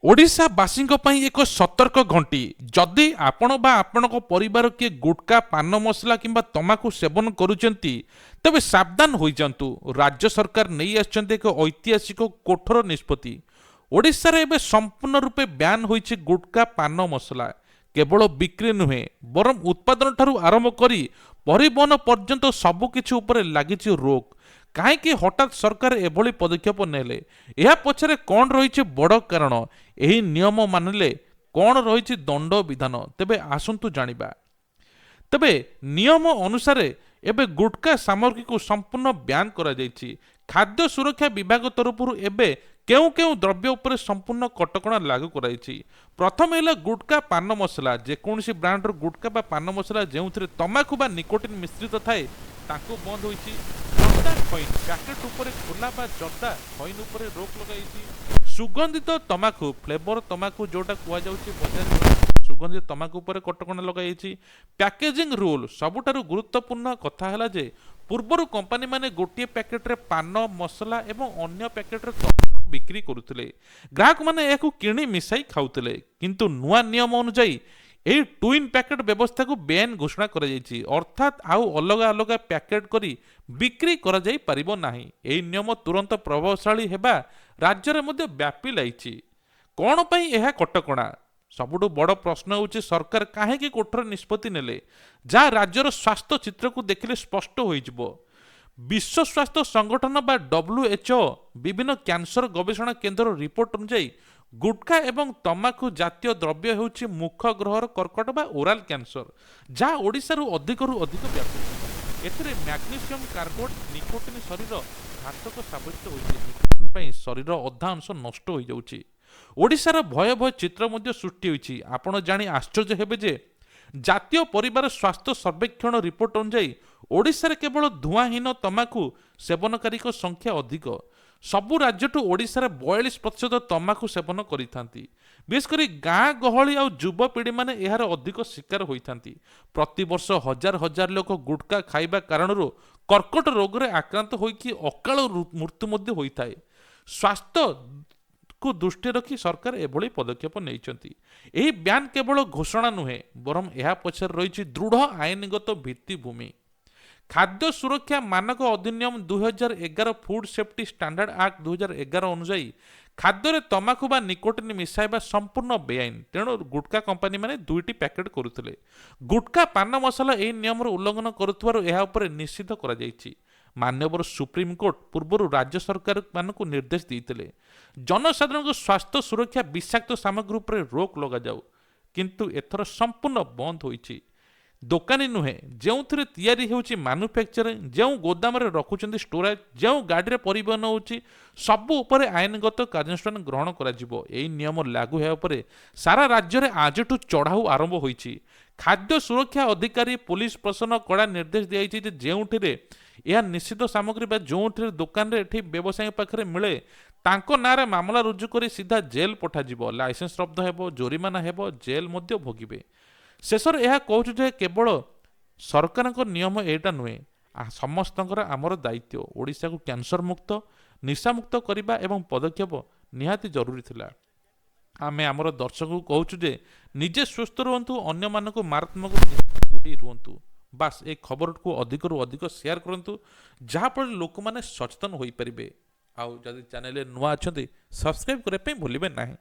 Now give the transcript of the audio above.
ଓଡ଼ିଶାବାସୀଙ୍କ ପାଇଁ ଏକ ସତର୍କ ଘଣ୍ଟି। ଯଦି ଆପଣ ବା ଆପଣଙ୍କ ପରିବାର କିଏ ଗୁଟକା, ପାନ ମସଲା କିମ୍ବା ତମାଖୁ ସେବନ କରୁଛନ୍ତି, ତେବେ ସାବଧାନ ହୋଇଯାନ୍ତୁ। ରାଜ୍ୟ ସରକାର ନେଇ ଆସିଛନ୍ତି ଏକ ଐତିହାସିକ କଠୋର ନିଷ୍ପତ୍ତି। ଓଡ଼ିଶାରେ ଏବେ ସମ୍ପୂର୍ଣ୍ଣ ରୂପେ ବ୍ୟାନ୍ ହୋଇଛି ଗୁଟକା, ପାନ ମସଲା। କେବଳ ବିକ୍ରି ନୁହେଁ, ବରଂ ଉତ୍ପାଦନ ଠାରୁ ଆରମ୍ଭ କରି ପରିବହନ ପର୍ଯ୍ୟନ୍ତ ସବୁକିଛି ଉପରେ ଲାଗିଛି ରୋକ। କାହିଁକି ହଠାତ୍ ସରକାର ଏଭଳି ପଦକ୍ଷେପ ନେଲେ? ଏହା ପଛରେ କ'ଣ ରହିଛି ବଡ଼ କାରଣ? ଏହି ନିୟମ ମାନିଲେ କ'ଣ ରହିଛି ଦଣ୍ଡ ବିଧାନ? ତେବେ ଆସନ୍ତୁ ଜାଣିବା। ତେବେ ନିୟମ ଅନୁସାରେ ଏବେ ଗୁଟକା ସାମଗ୍ରୀକୁ ସମ୍ପୂର୍ଣ୍ଣ ବ୍ୟାନ୍ କରାଯାଇଛି। ଖାଦ୍ୟ ସୁରକ୍ଷା ବିଭାଗ ତରଫରୁ ଏବେ କେଉଁ କେଉଁ ଦ୍ରବ୍ୟ ଉପରେ ସମ୍ପୂର୍ଣ୍ଣ କଟକଣା ଲାଗୁ କରାଯାଇଛି। ପ୍ରଥମେ ହେଲା ଗୁଟକା, ପାନ ମସଲା। ଯେକୌଣସି ବ୍ରାଣ୍ଡର ଗୁଟକା ବା ପାନ ମସଲା ଯେଉଁଥିରେ ତମାଖୁ ବା ନିକୋଟିନ୍ ମିଶ୍ରିତ ଥାଏ ତାଙ୍କୁ ବନ୍ଦ ହୋଇଛି। ଜର୍ଦା ଖଇନ୍ ପ୍ୟାକେଟ୍ ଉପରେ ଖୋଲା ବା ଜର୍ଦା ଖଇନ୍ ଉପରେ ରୋକ ଲଗାଯାଇଛି। ସୁଗନ୍ଧିତ ତମାଖୁ ଫ୍ଲେଭର ତମାଖୁ ଯେଉଁଟା କୁହାଯାଉଛି ବଜାରରେ ସୁଗନ୍ଧିତ ତମାଖୁ ଉପରେ କଟକଣା ଲଗାଯାଇଛି। ପ୍ୟାକେଜିଂ ରୁଲ୍ ସବୁଠାରୁ ଗୁରୁତ୍ୱପୂର୍ଣ୍ଣ କଥା ହେଲା ଯେ ପୂର୍ବରୁ କମ୍ପାନୀମାନେ ଗୋଟିଏ ପ୍ୟାକେଟ୍ରେ ପାନ ମସଲା ଏବଂ ଅନ୍ୟ ପ୍ୟାକେଟ୍ରେ ତମାଖୁ ବିକ୍ରି କରୁଥିଲେ। ଗ୍ରାହକମାନେ ଏହାକୁ କିଣି ମିଶାଇ ଖାଉଥିଲେ। କିନ୍ତୁ ନୂଆ ନିୟମ ଅନୁଯାୟୀ ଏହି ଟୁଇନ୍ ପ୍ୟାକେଟ୍ ବ୍ୟବସ୍ଥାକୁ ବେଆଇନ ଘୋଷଣା କରାଯାଇଛି। ଅର୍ଥାତ୍ ଆଉ ଅଲଗା ଅଲଗା ପ୍ୟାକେଟ୍ କରି ବିକ୍ରି କରାଯାଇପାରିବ ନାହିଁ। ଏହି ନିୟମ ତୁରନ୍ତ ପ୍ରଭାବଶାଳୀ ହେବା ରାଜ୍ୟରେ ମଧ୍ୟ ବ୍ୟାପି ଯାଇଛି। କ'ଣ ପାଇଁ ଏହା କଟକଣା? ସବୁଠୁ ବଡ଼ ପ୍ରଶ୍ନ ହେଉଛି ସରକାର କାହିଁକି କଠୋର ନିଷ୍ପତ୍ତି ନେଲେ, ଯାହା ରାଜ୍ୟର ସ୍ୱାସ୍ଥ୍ୟ ଚିତ୍ରକୁ ଦେଖିଲେ ସ୍ପଷ୍ଟ ହୋଇଯିବ। ବିଶ୍ୱ ସ୍ୱାସ୍ଥ୍ୟ ସଂଗଠନ ବା WHO ବିଭିନ୍ନ କ୍ୟାନ୍ସର ଗବେଷଣା କେନ୍ଦ୍ରର ରିପୋର୍ଟ ଅନୁଯାୟୀ ଗୁଟଖା ଏବଂ ତମାଖୁ ଜାତୀୟ ଦ୍ରବ୍ୟ ହେଉଛି ମୁଖ ଗ୍ରହର କର୍କଟ ବା ଓରାଲ କ୍ୟାନ୍ସର, ଯାହା ଓଡ଼ିଶାରୁ ଅଧିକରୁ ଅଧିକ ବ୍ୟାପୁଛି। ଏଥିରେ ମ୍ୟାଗ୍ନେସିୟମ୍ କାର୍ବୋନେଟ୍ ନିକୋଟିନ୍ ଶରୀର ଘାତକ ସାବ୍ୟସ୍ତ ହୋଇଛି। ନିକୋଟିନ୍ ପାଇଁ ଶରୀର ଅଧା ଅଂଶ ନଷ୍ଟ ହୋଇଯାଉଛି। ଓଡ଼ିଶାର ଭୟାବହ ଚିତ୍ର ମଧ୍ୟ ସୃଷ୍ଟି ହୋଇଛି। ଆପଣ ଜାଣି ଆଶ୍ଚର୍ଯ୍ୟ ହେବେ ଯେ ଜାତୀୟ ପରିବାର ସ୍ୱାସ୍ଥ୍ୟ ସର୍ବେକ୍ଷଣ ରିପୋର୍ଟ ଅନୁଯାୟୀ ଓଡ଼ିଶାରେ କେବଳ ଧୂଆଁହୀନ ତମାଖୁ ସେବନକାରୀଙ୍କ ସଂଖ୍ୟା ଅଧିକ। ସବୁ ରାଜ୍ୟଠୁ ଓଡ଼ିଶାରେ 42% ତମାଖୁ ସେବନ କରିଥାନ୍ତି। ବିଶେଷ କରି ଗାଁ ଗହଳି ଆଉ ଯୁବପିଢ଼ିମାନେ ଏହାର ଅଧିକ ଶିକାର ହୋଇଥାନ୍ତି। ପ୍ରତିବର୍ଷ ହଜାର ହଜାର ଲୋକ ଗୁଟକା ଖାଇବା କାରଣରୁ କର୍କଟ ରୋଗରେ ଆକ୍ରାନ୍ତ ହୋଇକି ଅକାଳ ମୃତ୍ୟୁ ମଧ୍ୟ ହୋଇଥାଏ। ସ୍ୱାସ୍ଥ୍ୟକୁ ଦୃଷ୍ଟିରେ ରଖି ସରକାର ଏଭଳି ପଦକ୍ଷେପ ନେଇଛନ୍ତି। ଏହି ବ୍ୟାନ୍ କେବଳ ଘୋଷଣା ନୁହେଁ, ବରଂ ଏହା ପଛରେ ରହିଛି ଦୃଢ଼ ଆଇନଗତ ଭିତ୍ତିଭୂମି। ଖାଦ୍ୟ ସୁରକ୍ଷା ମାନକ ଅଧିନିୟମ 2011 ଫୁଡ୍ ସେଫ୍ଟି ଷ୍ଟାଣ୍ଡାର୍ଡ ଆକ୍ଟ 2011 ଅନୁଯାୟୀ ଖାଦ୍ୟରେ ତମାଖୁ ବା ନିକୋଟିନ୍ ମିଶାଇବା ସମ୍ପୂର୍ଣ୍ଣ ବେଆଇନ। ତେଣୁ ଗୁଟକା କମ୍ପାନୀମାନେ 2ଟି ପ୍ୟାକେଟ୍ କରୁଥିଲେ। ଗୁଟକା, ପାନ ମସଲା ଏହି ନିୟମର ଉଲ୍ଲଂଘନ କରୁଥିବାରୁ ଏହା ଉପରେ ନିଷିଦ୍ଧ କରାଯାଇଛି। ମାନ୍ୟବର ସୁପ୍ରିମକୋର୍ଟ ପୂର୍ବରୁ ରାଜ୍ୟ ସରକାରମାନଙ୍କୁ ନିର୍ଦ୍ଦେଶ ଦେଇଥିଲେ ଜନସାଧାରଣଙ୍କ ସ୍ୱାସ୍ଥ୍ୟ ସୁରକ୍ଷା ବିଷାକ୍ତ ସାମଗ୍ରୀ ଉପରେ ରୋକ ଲଗାଯାଉ, କିନ୍ତୁ ଏଥର ସମ୍ପୂର୍ଣ୍ଣ ବନ୍ଦ ହୋଇଛି। ଦୋକାନୀ ନୁହେଁ, ଯେଉଁଥିରେ ତିଆରି ହେଉଛି ମାନୁଫ୍ୟାକ୍ଚରିଂ, ଯେଉଁ ଗୋଦାମରେ ରଖୁଛନ୍ତି ଷ୍ଟୋରେଜ୍, ଯେଉଁ ଗାଡ଼ିରେ ପରିବହନ ହେଉଛି, ସବୁ ଉପରେ ଆଇନଗତ କାର୍ଯ୍ୟାନୁଷ୍ଠାନ ଗ୍ରହଣ କରାଯିବ। ଏହି ନିୟମ ଲାଗୁ ହେବା ପରେ ସାରା ରାଜ୍ୟରେ ଆଜିଠୁ ଚଢ଼ାଉ ଆରମ୍ଭ ହୋଇଛି। ଖାଦ୍ୟ ସୁରକ୍ଷା ଅଧିକାରୀ, ପୁଲିସ ପ୍ରଶାସନ କଡ଼ା ନିର୍ଦ୍ଦେଶ ଦିଆଯାଇଛି ଯେ ଯେଉଁଠିରେ ଏହା ନିଷିଦ୍ଧ ସାମଗ୍ରୀ ବା ଯେଉଁଠିରେ ଦୋକାନରେ ଏଠି ବ୍ୟବସାୟୀ ପାଖରେ ମିଳେ ତାଙ୍କ ନାଁରେ ମାମଲା ରୁଜୁ କରି ସିଧା ଜେଲ୍ ପଠାଯିବ। ଲାଇସେନ୍ସ ରଦ୍ଦ ହେବ, ଜୋରିମାନା ହେବ, ଜେଲ୍ ମଧ୍ୟ ଭୋଗିବେ। ଶେଷରେ ଏହା କହୁଛୁ ଯେ କେବଳ ସରକାରଙ୍କ ନିୟମ ଏଇଟା ନୁହେଁ, ସମସ୍ତଙ୍କର ଆମର ଦାୟିତ୍ୱ। ଓଡ଼ିଶାକୁ କ୍ୟାନ୍ସର ମୁକ୍ତ, ନିଶାମୁକ୍ତ କରିବା ଏବଂ ପଦକ୍ଷେପ ନିହାତି ଜରୁରୀ ଥିଲା। ଆମେ ଆମର ଦର୍ଶକଙ୍କୁ କହୁଛୁ ଯେ ନିଜେ ସୁସ୍ଥ ରୁହନ୍ତୁ, ଅନ୍ୟମାନଙ୍କୁ ମାରାତ୍ମକ ଦୂରେଇ ରୁହନ୍ତୁ। ବାସ୍ ଏ ଖବରକୁ ଅଧିକରୁ ଅଧିକ ସେୟାର କରନ୍ତୁ, ଯାହାଫଳରେ ଲୋକମାନେ ସଚେତନ ହୋଇପାରିବେ। ଆଉ ଯଦି ଚ୍ୟାନେଲରେ ନୂଆ ଅଛନ୍ତି ସବସ୍କ୍ରାଇବ୍ କରିବା ପାଇଁ ଭୁଲିବେ ନାହିଁ।